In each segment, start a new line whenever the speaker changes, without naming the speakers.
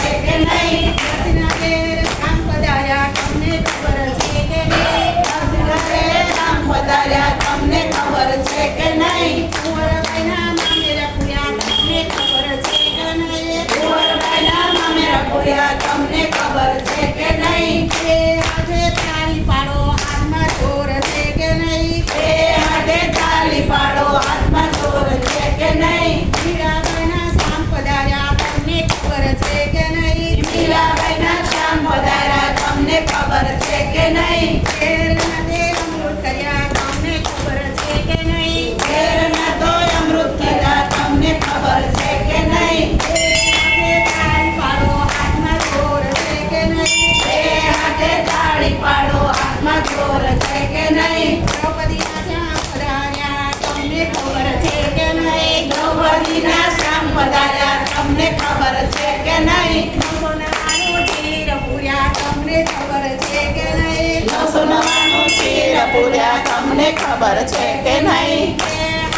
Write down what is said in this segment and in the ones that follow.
છે કે નહીં? દક્ષિણા ઘેર રામ પધાર્યા તમને ખબર છે કે નહીં? દક્ષિણા ઘેર રામ પધાર્યા તમને ખબર છે કે નહીં? કુંવરબાઈના મામેરા પૂર્યા તમને ખબર છે કે નહીં? કુંવરબાઈના મામેરા પૂર્યા તમને ખબર છે કે નહીં? એ આજે તાળી પાડો હાથમાં ચોર છે કે નહીં? એ આજે તાળી પાડો હાથમાં ચોર છે કે નહીં? મીરાબાઈના શ્યામ પધાર્યા તમને ખબર છે કે નહીં? મીરાબાઈના શ્યામ પધાર્યા તમને ખબર છે કે નહીં? ઘેરના તે અમૃત કર્યા તમને ખબર છે કે નહીં? ઘેરના તો અમૃત કર્યા તમને ખબર છે કે નહીં? એ હાથે તાળી પાડો હાથમાં ચોર છે કે નહીં? એ હાથે તાળી પાડો હાથમાં ચોર છે કે નહીં? દ્રૌપદીના શ્યામ પધાર્યા તમને ખબર છે કે નહીં? દ્રૌપદીના શ્યામ પધાર્યા તમને ખબર છે કે નહીં? સોનાનું ચીર પૂર્યા તમને ખબર છે કે નહીં? સોનાનું ચીર પૂર્યા તમને ખબર છે કે નહીં?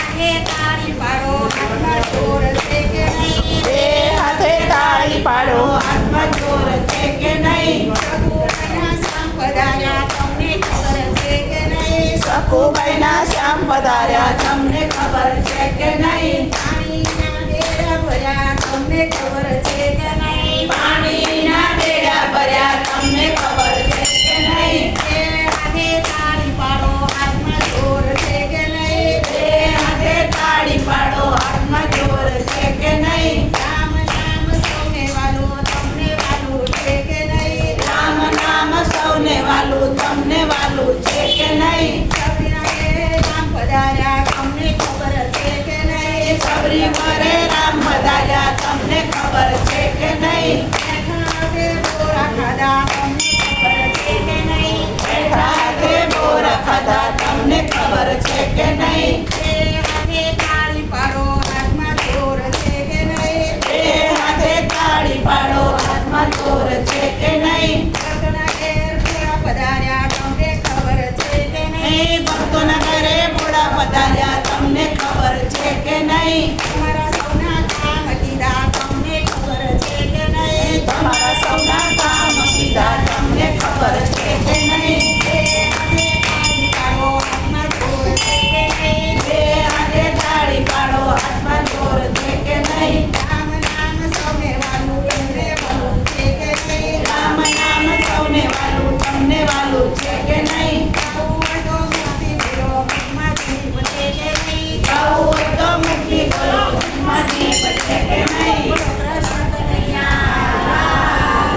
હાથે તાળી પાડો હાથમાં ચોર છે કે નહીં? એ હાથે તાળી પાડો હાથમાં ચોર છે કે નહીં? સકુબાઈના શ્યામ પધાર્યા તમને ખબર છે કે નહીં? સકુબાઈના શ્યામ પધાર્યા તમને ખબર છે કે નહીં? પાણીના બેડા ભર્યા તમને ખબર છે કે નહીં? પાણીના બેડા ભર્યા તમને ખબર છે કે નહીં? એ હાથે તાળી પાડો હાથમાં ચોર છે કે નહીં? એ હાથે તાળી પાડો હાથમાં ચોર છે કે નહીં? રામ નામ સૌને વાલું તમને વાલું છે કે નહીં? રામ નામ સૌને વાલું તમને વાલું છે કે નહીં? સબરીના ઘેર રામ પધાર્યા તમને ખબર છે કે નહીં? સબરી ઘરે રામ પધાર્યા તમને ખબર છે કે નહીં? બેઠા હાથે બોરા ખાધા તમને ખબર છે કે નહીં? બેઠા હાથે બોરા ખાધા તમને ખબર છે કે નહીં? એ હાથે તાળી પાડો હાથમાં ચોર છે કે નહીં? એ હાથે તાળી પાડો હાથમાં ચોર છે કે નહીં? ભક્તોના ઘેર બોરા પધાર્યા તમને ખબર છે કે નહીં? ભક્તોના ઘરે બોરા પધાર્યા તમને ખબર છે કે નહીં? તમારા સૌના કામ કીધા તમને ખબર છે કે નહીં? તમારા સૌના કામ કીધા તમને ખબર છે કે નહીં? એ હાથે તાળી પાડો હાથમાં ચોર છે કે નહીં? એ હાથે તાળી પાડો હાથમાં ચોર છે કે નહીં? રામ નામ સૌને વાલું તમને વાલું છે કે નહીં? રામ નામ સૌને વાલું તમને વાલું છે કે નહીં? ગાવું તો મુક્તિ કરો મુખમાં જીભ છે કે નહીં? ગાવું તો મુક્તિ કરો મુખમાં જીભ છે કે